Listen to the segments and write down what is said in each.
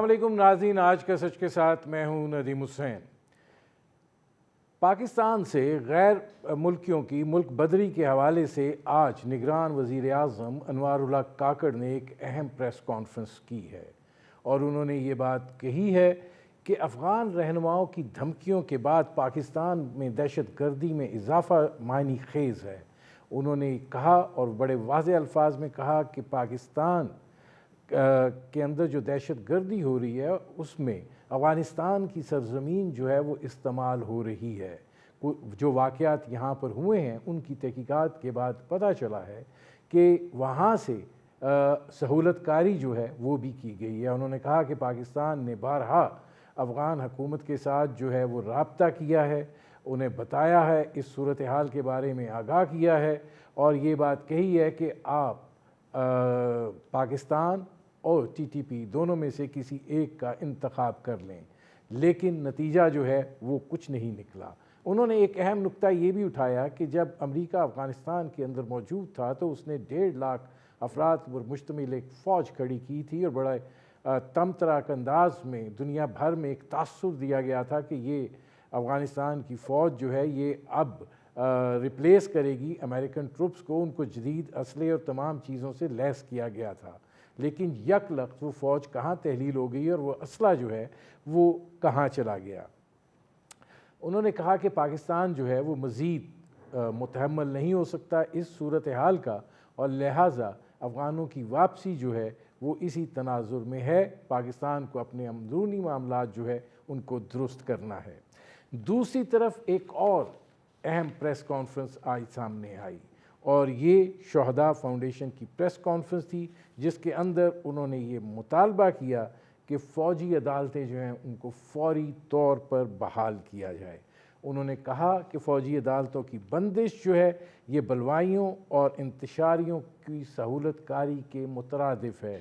علیکم ناظرین، آج کا سچ کے ساتھ میں ہوں ندیم حسین۔ پاکستان سے غیر ملکیوں کی ملک بدری کے حوالے سے آج نگران وزیر اعظم انوار اللہ کاکڑ نے ایک اہم پریس کانفرنس کی ہے اور انہوں نے یہ بات کہی ہے کہ افغان رہنماؤں کی دھمکیوں کے بعد پاکستان میں دہشت گردی میں اضافہ معنی خیز ہے۔ انہوں نے کہا اور بڑے واضح الفاظ میں کہا کہ پاکستان کے اندر جو دہشت گردی ہو رہی ہے اس میں افغانستان کی سرزمین جو ہے وہ استعمال ہو رہی ہے۔ جو واقعات یہاں پر ہوئے ہیں ان کی تحقیقات کے بعد پتہ چلا ہے کہ وہاں سے سہولت کاری جو ہے وہ بھی کی گئی ہے۔ انہوں نے کہا کہ پاکستان نے بارہا افغان حکومت کے ساتھ جو ہے وہ رابطہ کیا ہے، انہیں بتایا ہے، اس صورتحال کے بارے میں آگاہ کیا ہے اور یہ بات کہی ہے کہ آپ پاکستان اور ٹی ٹی پی دونوں میں سے کسی ایک کا انتخاب کر لیں، لیکن نتیجہ جو ہے وہ کچھ نہیں نکلا۔ انہوں نے ایک اہم نقطہ یہ بھی اٹھایا کہ جب امریکہ افغانستان کے اندر موجود تھا تو اس نے 1.5 لاکھ افراد پر مشتمل ایک فوج کھڑی کی تھی اور بڑا تم تراک انداز میں دنیا بھر میں ایک تاثر دیا گیا تھا کہ یہ افغانستان کی فوج جو ہے یہ اب ریپلیس کرے گی امریکن ٹروپس کو، ان کو جدید اسلحے اور تمام چیزوں سے لیس کیا گیا تھا، لیکن یک لخت وہ فوج کہاں تحلیل ہو گئی اور وہ اسلحہ جو ہے وہ کہاں چلا گیا۔ انہوں نے کہا کہ پاکستان جو ہے وہ مزید متحمل نہیں ہو سکتا اس صورتحال کا اور لہٰذا افغانوں کی واپسی جو ہے وہ اسی تناظر میں ہے۔ پاکستان کو اپنے اندرونی معاملات جو ہے ان کو درست کرنا ہے۔ دوسری طرف ایک اور اہم پریس کانفرنس آج سامنے آئی اور یہ شہداء فاؤنڈیشن کی پریس کانفرنس تھی جس کے اندر انہوں نے یہ مطالبہ کیا کہ فوجی عدالتیں جو ہیں ان کو فوری طور پر بحال کیا جائے۔ انہوں نے کہا کہ فوجی عدالتوں کی بندش جو ہے یہ بلوائیوں اور انتشاریوں کی سہولت کاری کے مترادف ہے۔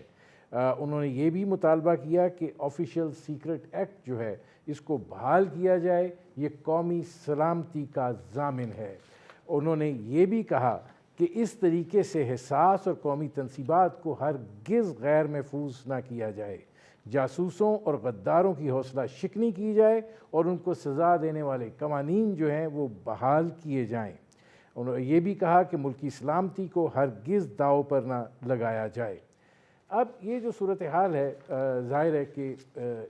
انہوں نے یہ بھی مطالبہ کیا کہ آفیشل سیکرٹ ایکٹ جو ہے اس کو بحال کیا جائے، یہ قومی سلامتی کا ضامن ہے۔ انہوں نے یہ بھی کہا کہ اس طریقے سے حساس اور قومی تنصیبات کو ہرگز غیر محفوظ نہ کیا جائے، جاسوسوں اور غداروں کی حوصلہ شکنی کی جائے اور ان کو سزا دینے والے قوانین جو ہیں وہ بحال کیے جائیں۔ انہوں نے یہ بھی کہا کہ ملکی سلامتی کو ہرگز داؤ پر نہ لگایا جائے۔ اب یہ جو صورتحال ہے ظاہر ہے کہ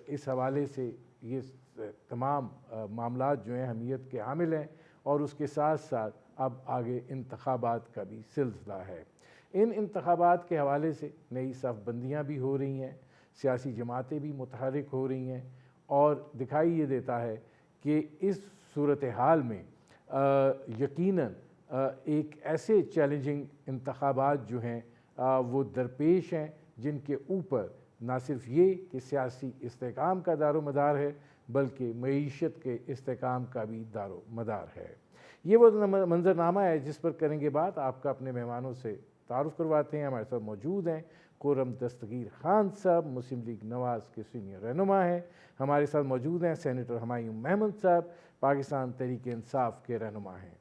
اس حوالے سے یہ تمام معاملات جو ہیں اہمیت کے حامل ہیں اور اس کے ساتھ ساتھ اب آگے انتخابات کا بھی سلسلہ ہے۔ ان انتخابات کے حوالے سے نئی صف بندیاں بھی ہو رہی ہیں، سیاسی جماعتیں بھی متحرک ہو رہی ہیں اور دکھائی یہ دیتا ہے کہ اس صورتحال میں یقیناً ایک ایسے چیلنجنگ انتخابات جو ہیں وہ درپیش ہیں جن کے اوپر نہ صرف یہ کہ سیاسی استحکام کا دار و مدار ہے بلکہ معیشت کے استحکام کا بھی دار و مدار ہے۔ یہ وہ منظرنامہ ہے جس پر کریں گے بات۔ آپ کا اپنے مہمانوں سے تعارف کرواتے ہیں۔ ہمارے ساتھ موجود ہیں خرم دستگیر خان صاحب، مسلم لیگ نواز کے سینئر رہنما ہیں۔ ہمارے ساتھ موجود ہیں سینیٹر ہمایوں محمد صاحب، پاکستان تحریک انصاف کے رہنما ہیں۔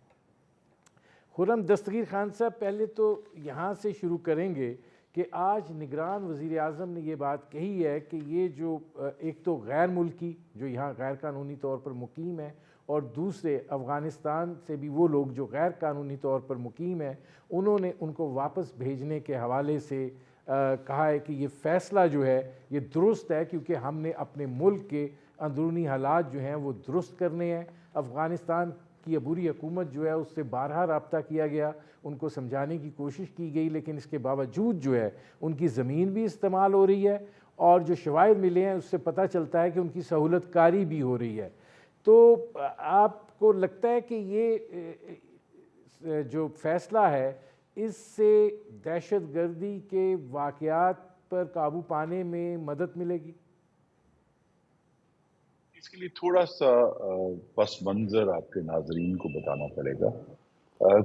خرم دستگیر خان صاحب، پہلے تو یہاں سے شروع کریں گے کہ آج نگران وزیر اعظم نے یہ بات کہی ہے کہ یہ جو ایک تو غیر ملکی جو یہاں غیر قانونی طور پر مقیم ہے اور دوسرے افغانستان سے بھی وہ لوگ جو غیر قانونی طور پر مقیم ہیں انہوں نے ان کو واپس بھیجنے کے حوالے سے کہا ہے کہ یہ فیصلہ جو ہے یہ درست ہے کیونکہ ہم نے اپنے ملک کے اندرونی حالات جو ہیں وہ درست کرنے ہیں۔ افغانستان کی عبوری حکومت جو ہے اس سے بارہا رابطہ کیا گیا، ان کو سمجھانے کی کوشش کی گئی، لیکن اس کے باوجود جو ہے ان کی زمین بھی استعمال ہو رہی ہے اور جو شواہد ملے ہیں اس سے پتہ چلتا ہے کہ ان کی سہولت کاری بھی ہو رہی ہے۔ تو آپ کو لگتا ہے کہ یہ جو فیصلہ ہے اس سے دہشت گردی کے واقعات پر قابو پانے میں مدد ملے گی؟ اس کے لیے تھوڑا سا پس منظر آپ کے ناظرین کو بتانا پڑے گا۔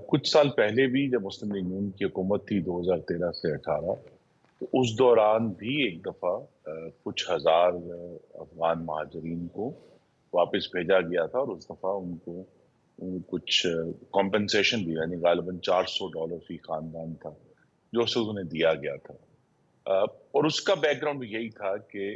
کچھ سال پہلے بھی جب مسلم لیگ نون کی حکومت تھی 2013 سے 18، تو اس دوران بھی ایک دفعہ کچھ ہزار افغان مہاجرین کو واپس بھیجا گیا تھا اور اس دفعہ ان کو کچھ کمپنسیشن بھی، یعنی غالباً $400 فی خاندان تھا جو اسے انہیں دیا گیا تھا۔ اور اس کا بیک گراؤنڈ یہی تھا کہ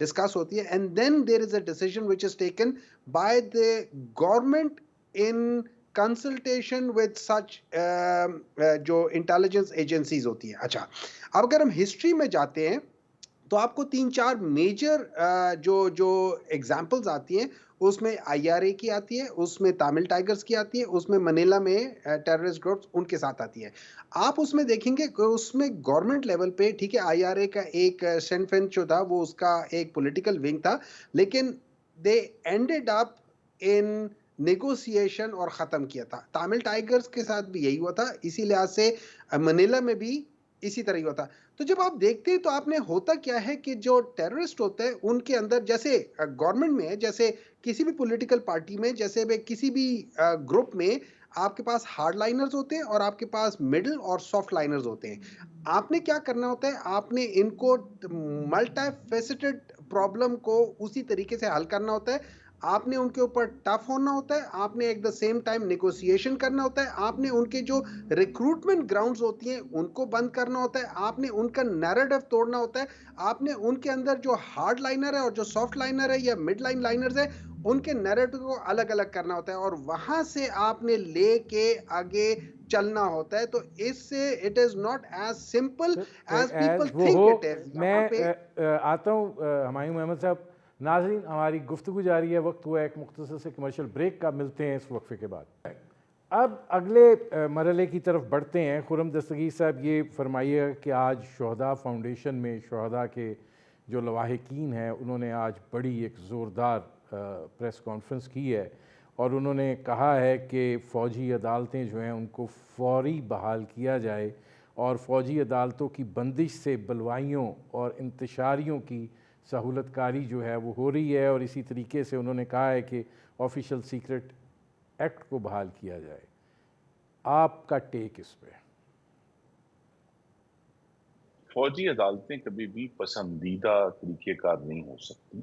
ڈسکس ہوتی ہے, and then there is a decision which is taken by the government in consultation with such جو انٹیلیجنس ایجنسیز ہوتی ہیں. اچھا, اب اگر ہم ہسٹری میں جاتے ہیں تو آپ کو 3-4 میجر جو ایگزامپلز آتی ہیں, اس میں آئی آر اے کی آتی ہے, اس میں تامل ٹائیگرز کی آتی ہے, اس میں منیلا میں ٹیررسٹ گروپس ان کے ساتھ آتی ہے. آپ اس میں دیکھیں گے کہ اس میں گورنمنٹ لیول پہ ٹھیک ہے, آئی آر اے کا ایک سینفین جو تھا وہ اس کا ایک پولیٹیکل ونگ تھا, لیکن دے اینڈڈ اپ ان نیگوسیشن اور ختم کیا تھا. تامل ٹائیگرز کے ساتھ بھی یہی ہوا تھا, اسی لحاظ سے منیلا میں بھی اسی طرح ہوا تھا. تو جب آپ دیکھتے ہیں تو آپ نے ہوتا کیا ہے کہ جو ٹیررسٹ ہوتے ہیں ان کے اندر, جیسے گورنمنٹ میں, جیسے کسی بھی پولیٹیکل پارٹی میں, جیسے کسی بھی گروپ میں آپ کے پاس ہارڈ لائنرز ہوتے ہیں اور آپ کے پاس مڈل اور سافٹ لائنرز ہوتے ہیں. آپ نے کیا کرنا ہوتا ہے, آپ نے ان کو ملٹی فیسٹڈ پرابلم کو اسی طریقے سے حل کرنا ہوتا ہے. آپ نے ان کے اوپر ٹف ہونا ہوتا ہے, آپ نے at the same time negotiation کرنا ہوتا ہے, آپ نے ان کے جو ریکروٹمنٹ گراؤنڈز ہوتی ہیں ان کو بند کرنا ہوتا ہے, آپ نے ان کا نیریٹو توڑنا ہوتا ہے, آپ نے ان کے اندر جو ہارڈ لائنر ہے اور جو سافٹ لائنر ہے یا مڈ لائن لائنرز ہے ان کے نیریٹو کو الگ الگ کرنا ہوتا ہے, اور وہاں سے آپ نے لے کے آگے چلنا ہوتا ہے. تو اس سے it is not as simple as people وہ تھنک ہو. It is. میں آتا ہوں ہمایوں احمد صاحب. ناظرین, ہماری گفتگو جاری ہے, وقت ہوا ایک مختصر سے کمرشل بریک کا, ملتے ہیں اس وقفے کے بعد. اب اگلے مرحلے کی طرف بڑھتے ہیں. خرم دستگیر صاحب, یہ فرمائیے کہ آج شہداء فاؤنڈیشن میں شہداء کے جو لواحقین ہیں انہوں نے آج بڑی ایک زوردار پریس کانفرنس کی ہے, اور انہوں نے کہا ہے کہ فوجی عدالتیں جو ہیں ان کو فوری بحال کیا جائے, اور فوجی عدالتوں کی بندش سے بلوائیوں اور انتشاریوں کی سہولت کاری جو ہے وہ ہو رہی ہے, اور اسی طریقے سے انہوں نے کہا ہے کہ آفیشل سیکرٹ ایکٹ کو بحال کیا جائے. آپ کا ٹیک اس پہ؟ فوجی عدالتیں کبھی بھی پسندیدہ طریقہ کار نہیں ہو سکتی,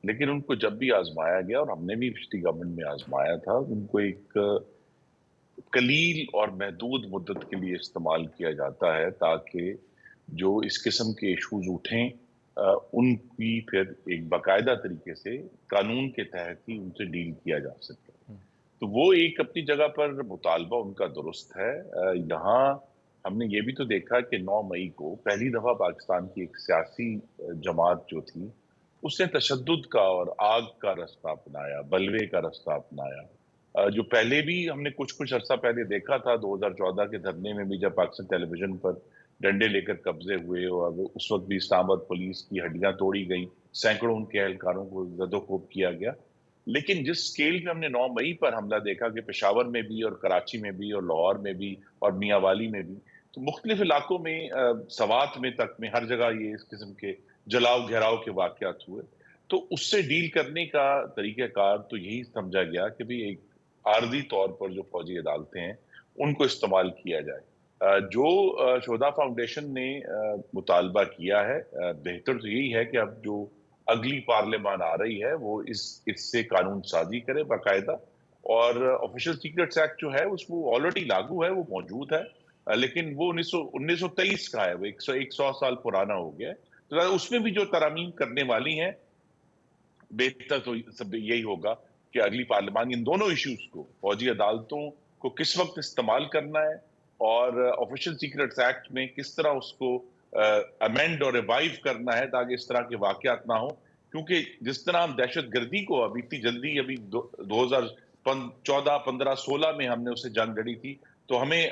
لیکن ان کو جب بھی آزمایا گیا, اور ہم نے بھی پچھلی گورنمنٹ میں آزمایا تھا, ان کو ایک قلیل اور محدود مدت کے لیے استعمال کیا جاتا ہے تاکہ جو اس قسم کے ایشوز اٹھیں ان کی پھر ایک باقاعدہ طریقے سے قانون کے تحت ہی ان سے ڈیل کیا جا سکے. تو وہ ایک اپنی جگہ پر مطالبہ ان کا درست ہے. یہاں ہم نے یہ بھی تو دیکھا کہ 9 مئی کو پہلی دفعہ پاکستان کی ایک سیاسی جماعت جو تھی اس نے تشدد کا اور آگ کا رستہ اپنایا, بلوے کا رستہ اپنایا, جو پہلے بھی ہم نے کچھ عرصہ پہلے دیکھا تھا. 2014 کے دھرنے میں بھی جب پاکستان ٹیلی ویژن پر ڈنڈے لے کر قبضے ہوئے اور اس وقت بھی اسلام آباد پولیس کی ہڈیاں توڑی گئیں, سینکڑوں ان کے اہلکاروں کو زد و کوب کیا گیا. لیکن جس سکیل پہ ہم نے 9 مئی پر حملہ دیکھا کہ پشاور میں بھی اور کراچی میں بھی اور لاہور میں بھی اور میاں والی میں بھی, تو مختلف علاقوں میں, سوات میں تک میں, ہر جگہ یہ اس قسم کے جلاؤ گھیراؤ کے واقعات ہوئے. تو اس سے ڈیل کرنے کا طریقہ کار تو یہی سمجھا گیا کہ بھی ایک عارضی طور پر جو فوجی عدالتیں ہیں ان کو استعمال کیا جائے. جو شہداء فاؤنڈیشن نے مطالبہ کیا ہے, بہتر تو یہی ہے کہ اب جو اگلی پارلیمان آ رہی ہے وہ اس سے قانون سازی کرے باقاعدہ, اور آفیشل سیکرٹس ایکٹ جو ہے اس وہ آلریڈی لاگو ہے, وہ موجود ہے, لیکن وہ 1923 کا ہے, وہ 100 سال پرانا ہو گیا ہے. تو اس میں بھی جو ترامیم کرنے والی ہیں, بہتر تو سب یہی ہوگا کہ اگلی پارلیمان ان دونوں ایشوز کو, فوجی عدالتوں کو کس وقت استعمال کرنا ہے اور آفیشل سیکرٹس ایکٹ میں کس طرح اس کو امینڈ اور ریوائیو کرنا ہے تاکہ اس طرح کے واقعات نہ ہوں. کیونکہ جس طرح ہم دہشت گردی کو ابھی اتنی جلدی, ابھی 2014, 15, 16 میں ہم نے اسے جنگ لڑی تھی, تو ہمیں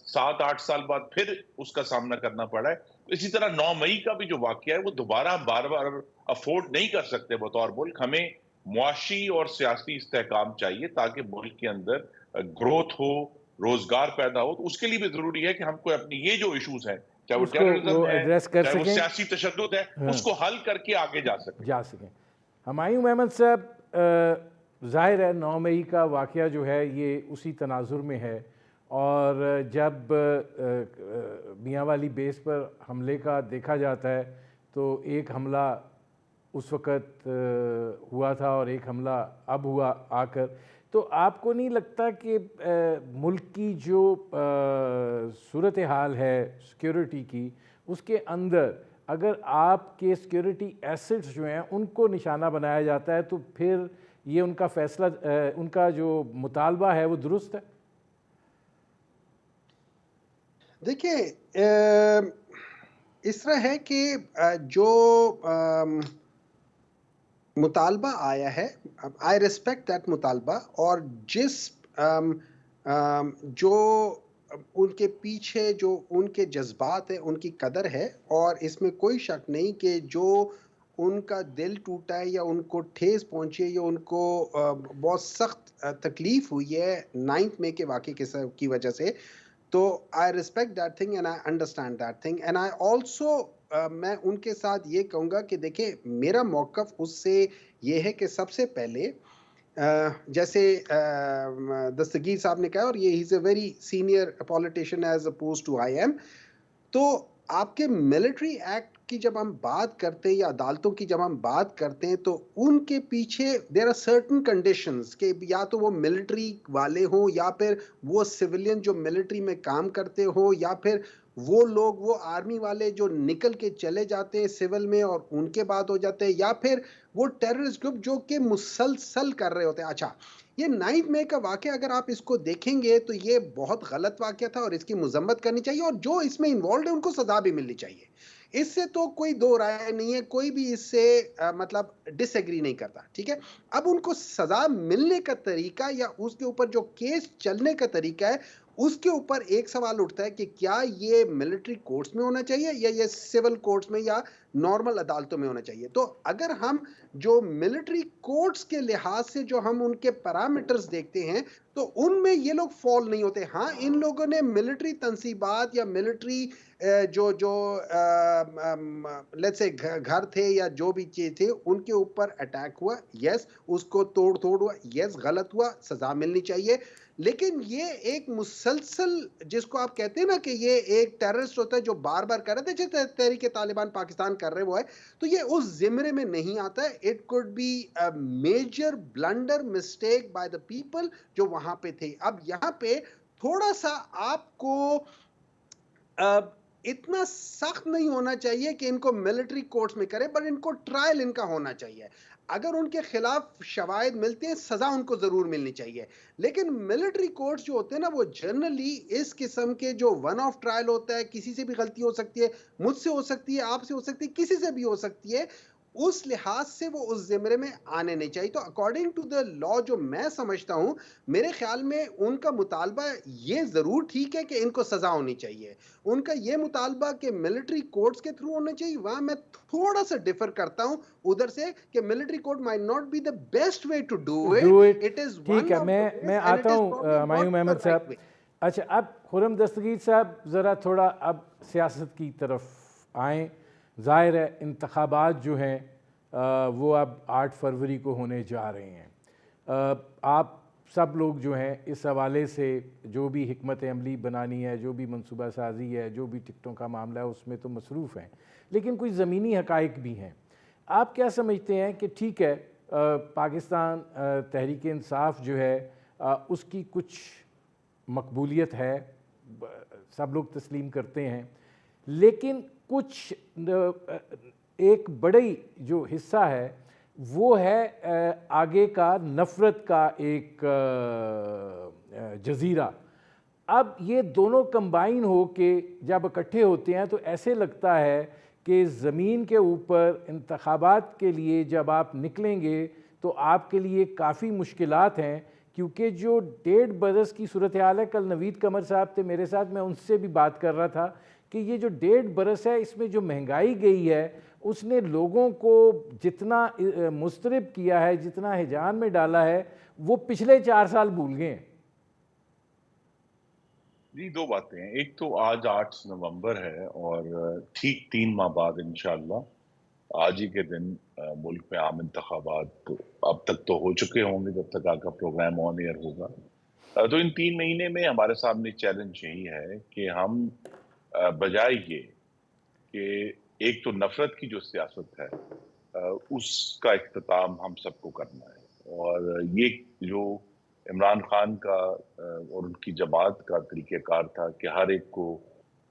7-8 سال بعد پھر اس کا سامنا کرنا پڑا ہے. اسی طرح 9 مئی کا بھی جو واقعہ ہے وہ دوبارہ بار بار افورڈ نہیں کر سکتے بطور ملک. ہمیں معاشی اور سیاسی استحکام چاہیے تاکہ ملک کے اندر گروتھ ہو, روزگار پیدا ہو. تو اس کے لیے بھی ضروری ہے کہ ہم کو اپنی یہ جو ایشوز ہیں, چاہے وہ ٹیررزم ہے, ایڈریس کر چاہے وہ سکیں, سیاسی تشدد ہے, اس کو حل کر کے آگے جا سکیں. ہمایوں احمد صاحب, ظاہر ہے 9 مئی کا واقعہ جو ہے یہ اسی تناظر میں ہے, اور جب میاں والی بیس پر حملے کا دیکھا جاتا ہے تو ایک حملہ اس وقت ہوا تھا اور ایک حملہ اب ہوا آ کر. تو آپ کو نہیں لگتا کہ ملک کی جو صورتحال ہے سیکیورٹی کی, اس کے اندر اگر آپ کے سیکیورٹی ایسٹس جو ہیں ان کو نشانہ بنایا جاتا ہے تو پھر یہ ان کا فیصلہ ان کا جو مطالبہ ہے وہ درست ہے؟ دیکھیں اس طرح ہے کہ جو مطالبہ آیا ہے آئی ریسپیکٹ دیٹ مطالبہ، اور جس جو ان کے پیچھے جو ان کے جذبات ہیں ان کی قدر ہے، اور اس میں کوئی شک نہیں کہ جو ان کا دل ٹوٹا ہے یا ان کو ٹھیس پہنچی ہے یا ان کو بہت سخت تکلیف ہوئی ہے 9 مئی کے واقعے کی وجہ سے، تو I respect that thing and I understand that thing and I also میں ان کے ساتھ یہ کہوں گا کہ دیکھیں میرا موقف اس سے یہ ہے کہ سب سے پہلے جیسے دستگیر صاحب نے کہا، اور یہ has a very senior politician as opposed to I am, تو آپ کے ملٹری ایکٹ کی جب ہم بات کرتے ہیں یا عدالتوں کی جب ہم بات کرتے ہیں تو ان کے پیچھے دیر آر سرٹن کنڈیشنز کہ یا تو وہ ملٹری والے ہوں یا پھر وہ سویلین جو ملٹری میں کام کرتے ہو یا پھر وہ لوگ وہ آرمی والے جو نکل کے چلے جاتے ہیں سول میں اور ان کے بعد ہو جاتے ہیں، یا پھر وہ ٹیررسٹ گروپ جو کہ مسلسل کر رہے ہوتے ہیں۔ اچھا، یہ 9 مئی کا واقعہ اگر آپ اس کو دیکھیں گے تو یہ بہت غلط واقعہ تھا اور اس کی مذمت کرنی چاہیے، اور جو اس میں انوالوڈ ہے ان کو سزا بھی ملنی چاہیے۔ اس سے تو کوئی دو رائے نہیں ہے، کوئی بھی اس سے مطلب ڈس ایگری نہیں کرتا، ٹھیک ہے۔ اب ان کو سزا ملنے کا طریقہ یا اس کے اوپر جو کیس چلنے کا طریقہ ہے، اس کے اوپر ایک سوال اٹھتا ہے کہ کیا یہ ملٹری کورٹس میں ہونا چاہیے یا یہ سول کورٹس میں یا نارمل عدالتوں میں ہونا چاہیے۔ تو اگر ہم جو ملٹری کورٹس کے لحاظ سے جو ہم ان کے پیرامیٹرز دیکھتے ہیں تو ان میں یہ لوگ فال نہیں ہوتے۔ ہاں، ان لوگوں نے ملٹری تنصیبات یا ملٹری جو لیٹس سے گھر تھے یا جو بھی چیز تھے ان کے اوپر اٹیک ہوا، یس، اس کو توڑ ہوا، یس، غلط ہوا، سزا ملنی چاہیے۔ لیکن یہ ایک مسلسل جس کو آپ کہتے ہیں نا کہ یہ ایک ٹیررسٹ ہوتا ہے جو بار بار کر رہے تھے، جیسے تحریک طالبان پاکستان کر رہے وہ ہے، تو یہ اس زمرے میں نہیں آتا ہے۔ It could be a major blunder mistake by the people جو وہاں پہ تھے۔ اب یہاں پہ تھوڑا سا آپ کو اتنا سخت نہیں ہونا چاہیے کہ ان کو ملٹری کورٹس میں کرے، بٹ ان کو ٹرائل ان کا ہونا چاہیے۔ اگر ان کے خلاف شواہد ملتے ہیں، سزا ان کو ضرور ملنی چاہیے۔ لیکن ملٹری کورٹس جو ہوتے ہیں نا، وہ جنرلی اس قسم کے جو ون آف ٹرائل ہوتا ہے، کسی سے بھی غلطی ہو سکتی ہے، مجھ سے ہو سکتی ہے، آپ سے ہو سکتی ہے، کسی سے بھی ہو سکتی ہے، اس لحاظ سے وہ اس زمرے میں آنے نہیں چاہیے۔ تو اکارڈنگ ٹو دا لا جو میں سمجھتا ہوں، میرے خیال میں ان کا مطالبہ یہ ضرور ٹھیک ہے کہ ان کو سزا ہونی چاہیے۔ ان کا یہ مطالبہ کہ ملٹری کورٹس کے تھرو ہونا چاہیے، وہاں میں تھوڑا سا ڈیفر کرتا ہوں ادھر سے کہ military court might not be the best way to do it, it is ٹھیک ون ہے، آف دا ویز میں اینڈ اٹ آتا از ہوں probably Humayun not the Ahmad صاحب۔ Right way. اچھا، اب خرم دستگیر صاحب ذرا تھوڑا اب سیاست کی طرف آئیں۔ ظاہر ہے انتخابات جو ہیں وہ اب 8 فروری کو ہونے جا رہے ہیں۔ آپ سب لوگ جو ہیں اس حوالے سے جو بھی حکمت عملی بنانی ہے، جو بھی منصوبہ سازی ہے، جو بھی ٹکٹوں کا معاملہ ہے، اس میں تو مصروف ہیں، لیکن کچھ زمینی حقائق بھی ہیں۔ آپ کیا سمجھتے ہیں کہ ٹھیک ہے پاکستان تحریک انصاف جو ہے اس کی کچھ مقبولیت ہے، سب لوگ تسلیم کرتے ہیں، لیکن کچھ ایک بڑی جو حصہ ہے وہ ہے آگے کا نفرت کا ایک جزیرہ۔ اب یہ دونوں کمبائن ہو کے جب اکٹھے ہوتے ہیں تو ایسے لگتا ہے کہ زمین کے اوپر انتخابات کے لیے جب آپ نکلیں گے تو آپ کے لیے کافی مشکلات ہیں، کیونکہ جو 1.5 برس کی صورتحال ہے، کل نوید قمر صاحب تھے میرے ساتھ، میں ان سے بھی بات کر رہا تھا کہ یہ جو 1.5 برس ہے اس میں جو مہنگائی گئی ہے اس نے لوگوں کو جتنا مضطرب کیا ہے، جتنا ہیجان میں ڈالا ہے، وہ پچھلے 4 سال بھول گئے ہیں۔ جی، 2 باتیں ہیں۔ ایک تو آج 8 نومبر ہے اور ٹھیک 3 ماہ بعد انشاءاللہ آج ہی کے دن ملک میں عام انتخابات اب تک تو ہو چکے ہوں گے جب تک آپ کا پروگرام آن ایئر ہوگا۔ تو ان 3 مہینے میں ہمارے سامنے چیلنج یہی ہے کہ ہم بجائے یہ کہ ایک تو نفرت کی جو سیاست ہے اس کا اختتام ہم سب کو کرنا ہے، اور یہ جو عمران خان کا اور ان کی جماعت کا طریقہ کار تھا کہ ہر ایک کو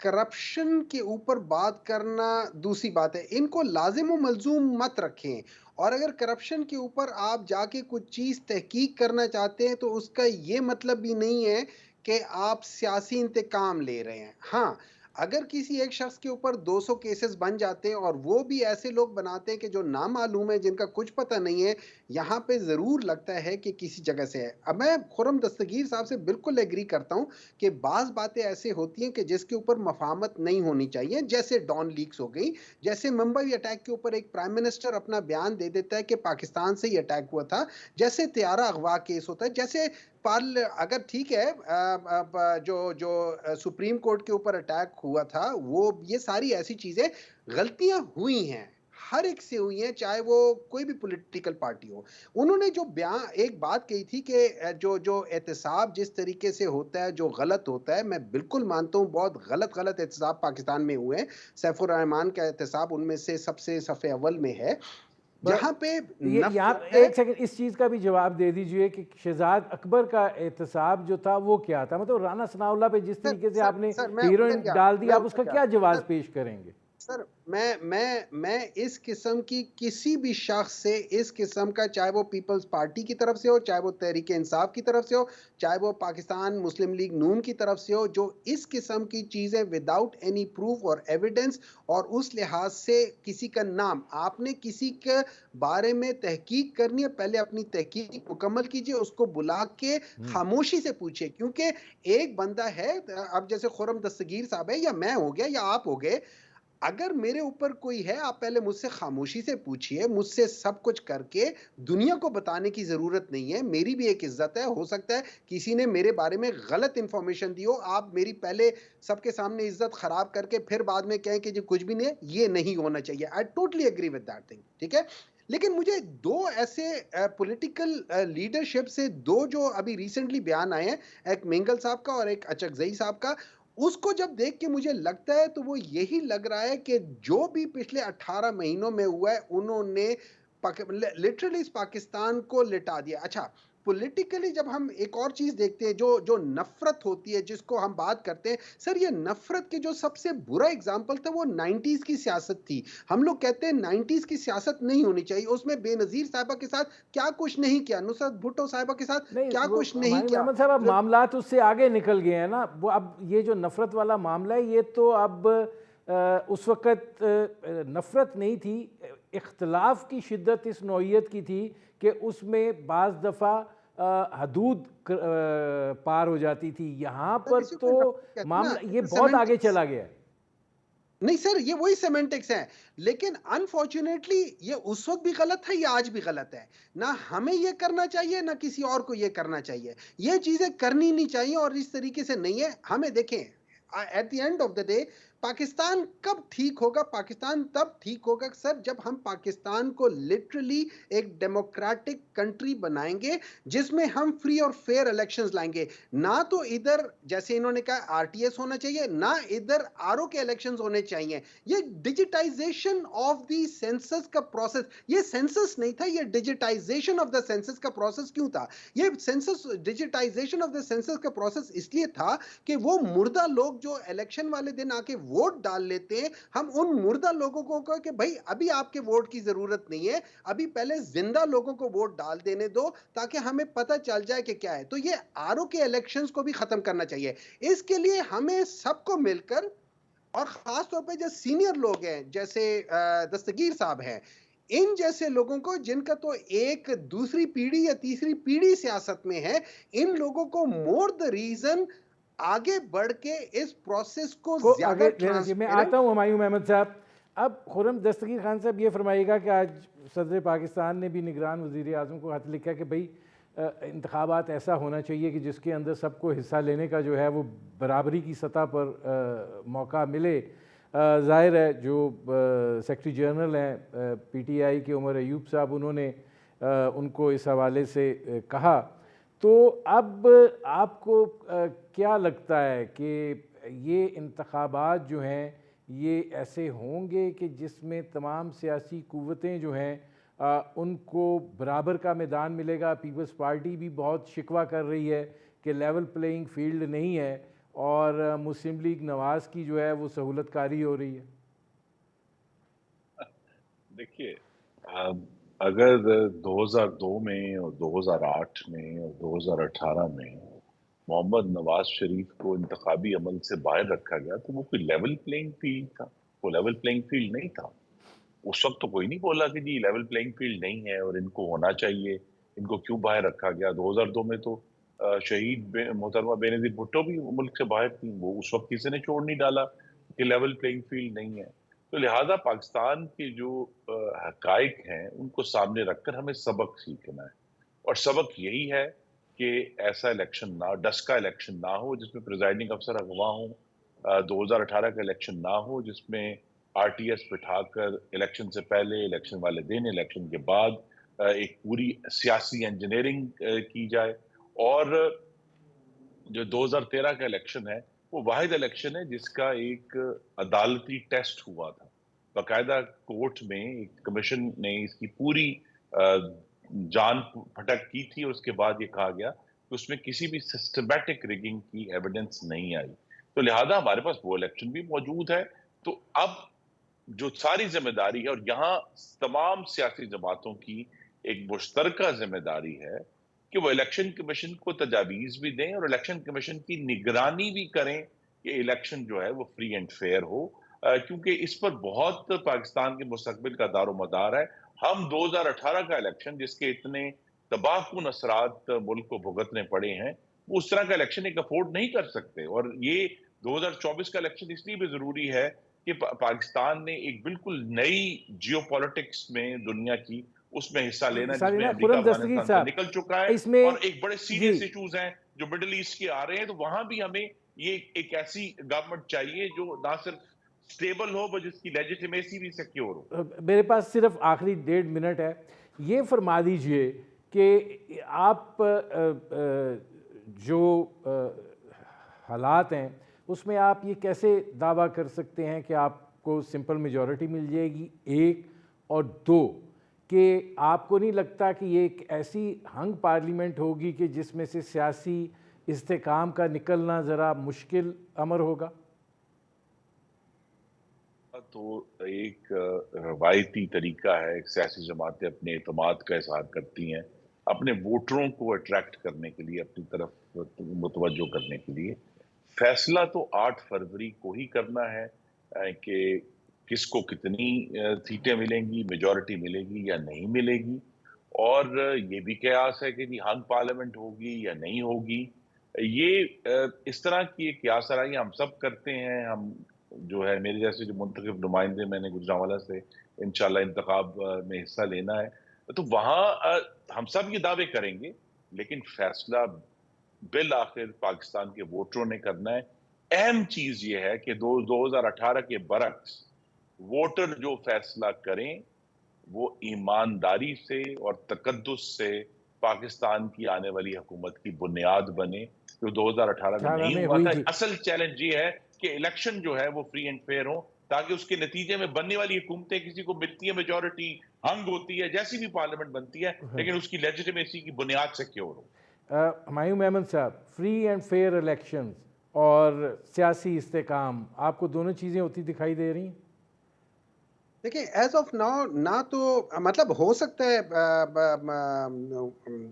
کرپشن کے اوپر بات کرنا دوسری بات ہے. ان کو لازم و ملزوم مت رکھیں. اور اگر کرپشن کے اوپر آپ جا کے کچھ چیز تحقیق کرنا چاہتے ہیں تو اس کا یہ مطلب بھی نہیں ہے کہ آپ سیاسی انتقام لے رہے ہیں. ہاں، اگر کسی ایک شخص کے اوپر 200 کیسز بن جاتے ہیں اور وہ بھی ایسے لوگ بناتے ہیں کہ جو نامعلوم ہے، جن کا کچھ پتہ نہیں ہے، یہاں پہ ضرور لگتا ہے کہ کسی جگہ سے ہے. اب میں خرم دستگیر صاحب سے بالکل ایگری کرتا ہوں کہ بعض باتیں ایسے ہوتی ہیں کہ جس کے اوپر مفاہمت نہیں ہونی چاہیے، جیسے ڈان لیکس ہو گئی، جیسے ممبئی اٹیک کے اوپر ایک پرائم منسٹر اپنا بیان دے دیتا ہے کہ پاکستان سے ہی اٹیک ہوا تھا، جیسے طیارہ اغوا کیس ہوتا ہے، جیسے اگر ٹھیک ہے جو سپریم کورٹ کے اوپر اٹیک ہوا تھا، وہ یہ ساری ایسی چیزیں غلطیاں ہوئی ہیں، ہر ایک سے ہوئی ہیں، چاہے وہ کوئی بھی پولیٹیکل پارٹی ہو. انہوں نے جو بیان ایک بات کہی تھی کہ جو احتساب جس طریقے سے ہوتا ہے، جو غلط ہوتا ہے، میں بالکل مانتا ہوں بہت غلط احتساب پاکستان میں ہوئے ہیں. سیف الرحمان کا احتساب ان میں سے سب سے صف اول میں ہے. یہاں پہ یہاں نفرت ہے. ایک سیکنڈ اس چیز کا بھی جواب دے دیجئے کہ شہزاد اکبر کا احتساب جو تھا وہ کیا تھا؟ مطلب رانا ثناء اللہ پہ جس طریقے سے آپ نے ہیروئن ڈال دی، آپ اس کا کیا جواز پیش کریں گے؟ سر میں اس قسم کی کسی بھی شخص سے اس قسم کا، چاہے وہ پیپلز پارٹی کی طرف سے ہو، چاہے وہ تحریک انصاف کی طرف سے ہو، چاہے وہ پاکستان مسلم لیگ نون کی طرف سے ہو، جو اس قسم کی چیزیں وداؤٹ اینی پروف اور ایویڈنس اور اس لحاظ سے کسی کا نام، آپ نے کسی کے بارے میں تحقیق کرنی ہے، پہلے اپنی تحقیق مکمل کیجئے، اس کو بلا کے خاموشی سے پوچھے. کیونکہ ایک بندہ ہے، اب جیسے خرم دستگیر صاحب ہے، یا میں ہو گیا یا آپ ہو گئے، اگر میرے اوپر کوئی ہے، آپ پہلے مجھ سے خاموشی سے پوچھئے. مجھ سے سب کچھ کر کے دنیا کو بتانے کی ضرورت نہیں ہے. میری بھی ایک عزت ہے. ہو سکتا ہے کسی نے میرے بارے میں غلط انفارمیشن دی ہو، آپ میری پہلے سب کے سامنے عزت خراب کر کے پھر بعد میں کہیں کہ جی کچھ بھی نہیں ہے. یہ نہیں ہونا چاہیے. I totally agree with that thing. ٹھیک ہے، لیکن مجھے دو ایسے پولیٹیکل لیڈرشپ سے دو جو ابھی ریسنٹلی بیان آئے ہیں، ایک مینگل صاحب کا اور ایک اچکزئی صاحب کا، اس کو جب دیکھ کے مجھے لگتا ہے تو وہ یہی لگ رہا ہے کہ جو بھی پچھلے 18 مہینوں میں ہوا ہے، انہوں نے لٹرلی اس پاکستان کو لٹا دیا. اچھا، پولیٹیکلی جب ہم ایک اور چیز دیکھتے ہیں، جو نفرت ہوتی ہے جس کو ہم بات کرتے ہیں، سر یہ نفرت کے جو سب سے برا اگزامپل تھا وہ 90s کی سیاست تھی. ہم لوگ کہتے ہیں 90s کی سیاست نہیں ہونی چاہیے. اس میں بے نظیر صاحبہ کے ساتھ کیا کچھ نہیں کیا، نصرت بھٹو صاحبہ کے ساتھ نہیں، کیا کچھ نہیں ہمایوں کیا. محمد صاحب اب معاملات اس سے آگے نکل گئے ہیں نا. وہ اب یہ جو نفرت والا معاملہ ہے، یہ تو اب اس وقت نفرت نہیں تھی، اختلاف کی شدت اس نوعیت کی تھی کہ اس میں بعض دفعہ حدود پار ہو جاتی تھی. یہاں پر تو معاملہ یہ بہت آگے چلا گیا ہے. نہیں سر، یہ وہی سیمنٹکس ہیں، لیکن انفارچونیٹلی یہ اس وقت بھی غلط تھا، یہ آج بھی غلط ہے. نہ ہمیں یہ کرنا چاہیے، نہ کسی اور کو یہ کرنا چاہیے. یہ چیزیں کرنی نہیں چاہیے اور اس طریقے سے نہیں ہے. ہمیں دیکھیں، at the end of the day Pakistan کب ٹھیک ہوگا؟ پاکستان تب ٹھیک ہوگا سر جب ہم پاکستان کو لٹرلی ایک ڈیموکریٹک کنٹری بنائیں گے، جس میں ہم فری اور فیئر الیکشنز لائیں گے. نہ تو ادھر جیسے انہوں نے کہا آر ٹی ایس ہونا چاہیے، نہ ادھر آر او کے الیکشنز ہونے چاہیے. یہ ڈیجیٹائزیشن آف دی سینسس کا پروسیس، یہ سینسس نہیں تھا، یہ ڈیجیٹائزیشن آف دا سینسس کا پروسیس کیوں تھا؟ یہ census digitisation of the census کا پروسیس اس لیے تھا کہ وہ مردہ لوگ جو الیکشن والے دن آ کے ووٹ ڈال لیتے ہیں، ہم ان مردہ لوگوں کو کہو کہ بھائی ابھی آپ کے ووٹ کی ضرورت نہیں ہے، ابھی پہلے زندہ لوگوں کو ووٹ ڈال دینے دو تاکہ ہمیں پتہ چل جائے کہ کیا ہے. تو یہ آر او کے الیکشنز کو بھی ختم کرنا چاہیے. اس کے لیے ہمیں سب کو مل کر، اور خاص طور پہ جو سینئر لوگ ہیں جیسے دستگیر صاحب ہیں، ان جیسے لوگوں کو جن کا تو ایک دوسری پیڑھی یا تیسری پیڑھی سیاست میں ہے، ان لوگوں کو مور دا ریزن آگے بڑھ کے اس پروسیس کو زیادہ میں آتا ہوں ہمایوں محمد صاحب. اب خرم دستگیر خان صاحب یہ فرمائیے گا کہ آج صدر پاکستان نے بھی نگران وزیر اعظم کو خط لکھا کہ بھئی انتخابات ایسا ہونا چاہیے کہ جس کے اندر سب کو حصہ لینے کا جو ہے وہ برابری کی سطح پر موقع ملے. ظاہر ہے جو سیکرٹری جنرل ہیں پی ٹی آئی کے عمر ایوب صاحب، انہوں نے ان کو اس حوالے سے کہا. تو اب آپ کو کیا لگتا ہے کہ یہ انتخابات جو ہیں یہ ایسے ہوں گے کہ جس میں تمام سیاسی قوتیں جو ہیں ان کو برابر کا میدان ملے گا؟ پیپلز پارٹی بھی بہت شکوہ کر رہی ہے کہ لیول پلینگ فیلڈ نہیں ہے، اور مسلم لیگ نواز کی جو ہے وہ سہولت کاری ہو رہی ہے؟ دیکھیے، اگر 2002 میں اور 2008 میں اور 2018 میں محمد نواز شریف کو انتخابی عمل سے باہر رکھا گیا تو وہ کوئی لیول پلینگ فیلڈ تھا، وہ لیول پلینگ فیلڈ نہیں تھا۔ اس وقت تو کوئی نہیں بولا کہ جی لیول پلینگ فیلڈ نہیں ہے اور ان کو ہونا چاہیے، ان کو کیوں باہر رکھا گیا۔ 2002 میں تو شہید محترمہ بینظیر بھٹو بھی ملک سے باہر تھی، وہ اس وقت کسی نے چھوڑ نہیں ڈالا کہ لیول پلینگ فیلڈ نہیں ہے۔ تو لہٰذا پاکستان کے جو حقائق ہیں ان کو سامنے رکھ کر ہمیں سبق سیکھنا ہے، اور سبق یہی ہے کہ ایسا الیکشن نہ، ڈسکا الیکشن نہ ہو جس میں پریزائڈنگ افسر اغوا ہوں۔ 2018 کا الیکشن نہ ہو جس میں آر ٹی ایس بٹھا کر الیکشن سے پہلے، الیکشن والے دن، الیکشن کے بعد ایک پوری سیاسی انجینئرنگ کی جائے۔ اور جو 2013 کا الیکشن ہے وہ واحد الیکشن ہے جس کا ایک عدالتی ٹیسٹ ہوا تھا، باقاعدہ کورٹ میں ایک کمیشن نے اس کی پوری جان پھٹک کی تھی، اور اس کے بعد یہ کہا گیا کہ اس میں کسی بھی سسٹمیٹک ریگنگ کی ایویڈنس نہیں آئی۔ تو لہٰذا ہمارے پاس وہ الیکشن بھی موجود ہے۔ تو اب جو ساری ذمہ داری ہے، اور یہاں تمام سیاسی جماعتوں کی ایک مشترکہ ذمہ داری ہے کہ وہ الیکشن کمیشن کو تجاویز بھی دیں اور الیکشن کمیشن کی نگرانی بھی کریں کہ الیکشن جو ہے وہ فری اینڈ فیئر ہو، کیونکہ اس پر بہت پاکستان کے مستقبل کا دار و مدار ہے۔ ہم 2018 کا الیکشن جس کے اتنے تباہ کن اثرات ملک کو بھگتنے پڑے ہیں، وہ اس طرح کا الیکشن ایک افورڈ نہیں کر سکتے۔ اور یہ 2024 کا الیکشن اس لیے بھی ضروری ہے کہ پاکستان نے ایک بالکل نئی جیو پالیٹکس میں دنیا کی اس میں حصہ لینا جس میں امریکہ خرم دستگیر افغانستان سے صاحب، نکل چکا ہے، اس میں اور ایک بڑے سیریس جی ایشوز ہیں جو مڈل ایسٹ کے آ رہے ہیں۔ تو وہاں بھی ہمیں یہ ایک ایسی گورنمنٹ چاہیے جو نہ صرف سٹیبل ہو بلکہ جس کی لیجیٹیمیسی بھی سیکیور ہو۔ میرے پاس صرف آخری 1.5 منٹ ہے، یہ فرما دیجئے کہ آپ جو حالات ہیں اس میں آپ یہ کیسے دعویٰ کر سکتے ہیں کہ آپ کو سمپل میجورٹی مل جائے گی، ایک، اور دو کہ آپ کو نہیں لگتا کہ یہ ایک ایسی ہنگ پارلیمنٹ ہوگی کہ جس میں سے سیاسی استحکام کا نکلنا ذرا مشکل امر ہوگا؟ تو ایک روایتی طریقہ ہے، سیاسی جماعتیں اپنے اعتماد کا اظہار کرتی ہیں اپنے ووٹروں کو اٹریکٹ کرنے کے لیے، اپنی طرف متوجہ کرنے کے لیے۔ فیصلہ تو 8 فروری کو ہی کرنا ہے کہ کس کو کتنی سیٹیں ملیں گی، میجورٹی ملے گی یا نہیں ملے گی، اور یہ بھی قیاس ہے کہ ہنگ پارلیمنٹ ہوگی یا نہیں ہوگی۔ یہ اس طرح کی ایک قیاس آرائی ہم سب کرتے ہیں۔ ہم جو ہے میرے جیسے جو منتخب نمائندے میں نے گجرانوالہ سے انشاءاللہ انتخاب میں حصہ لینا ہے، تو وہاں ہم سب یہ دعوے کریں گے، لیکن فیصلہ بالآخر پاکستان کے ووٹروں نے کرنا ہے۔ اہم چیز یہ ہے کہ 2018 کے برعکس ووٹر جو فیصلہ کریں وہ ایمانداری سے اور تقدس سے پاکستان کی آنے والی حکومت کی بنیاد بنے، جو 2018 میں نہیں ہوا تھا۔ اصل چیلنج یہ ہے کہ الیکشن جو ہے وہ فری اینڈ فیئر ہو، تاکہ اس کے نتیجے میں بننے والی حکومتیں، کسی کو ملتی ہے میجورٹی، ہنگ ہوتی ہے، جیسی بھی پارلیمنٹ بنتی ہے، لیکن اس کی لیجیٹیمیسی کی بنیاد سیکیور ہو۔ ہمایوں میمن صاحب، فری اینڈ فیئر الیکشنز اور سیاسی استحکام، آپ کو دونوں چیزیں ہوتی دکھائی دے رہی ہیں؟ دیکھیں ایز آف ناؤ نہ تو مطلب ہو سکتا ہے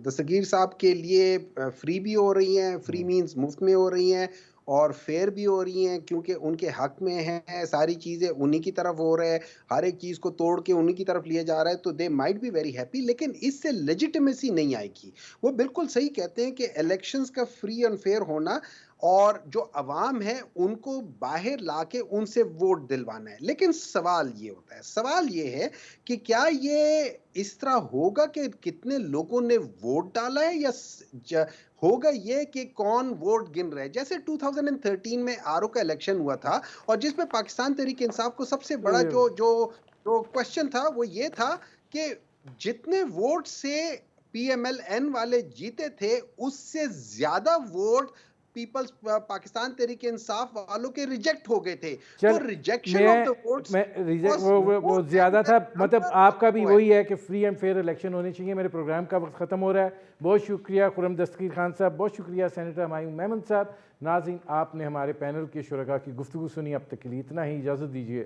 دستگیر صاحب کے لیے فری بھی ہو رہی ہیں، فری مینز مفت میں ہو رہی ہیں، اور فیئر بھی ہو رہی ہیں کیونکہ ان کے حق میں ہیں، ساری چیزیں انہی کی طرف ہو رہے ہیں، ہر ایک چیز کو توڑ کے انہی کی طرف لیا جا رہا ہے، تو they might be very happy, لیکن اس سے لیجیٹیمیسی نہیں آئے گی۔ وہ بالکل صحیح کہتے ہیں کہ الیکشنز کا فری اینڈ فیئر ہونا اور جو عوام ہے ان کو باہر لا کے ان سے ووٹ دلوانا ہے، لیکن سوال یہ ہوتا ہے، سوال یہ ہے کہ کیا یہ اس طرح ہوگا کہ کتنے لوگوں نے ووٹ ڈالا ہے، یا ہوگا یہ کہ کون ووٹ گن رہے؟ جیسے 2013 میں آرو کا الیکشن ہوا تھا، اور جس میں پاکستان تحریک انصاف کو سب سے بڑا جو کوشچن تھا وہ یہ تھا کہ جتنے ووٹ سے پی ایم ایل این والے جیتے تھے اس سے زیادہ ووٹ پیپلز پاکستان تحریک انصاف والوں کے ریجیکٹ ہو گئے تھے. تو چل ریجیکشن آف دا ووٹس وہ زیادہ تھا. مطلب آپ کا بھی وہی ہے کہ فری اینڈ فیئر الیکشن ہونے چاہیے. میرے پروگرام کا وقت ختم ہو رہا ہے. بہت شکریہ خرم دستگیر خان صاحب, بہت شکریہ سینیٹر ہمایوں میمن صاحب. ناظرین, آپ نے ہمارے پینل کے شرکاء کی گفتگو سنی. اب تک کے لیے اتنا ہی, اجازت دیجیے.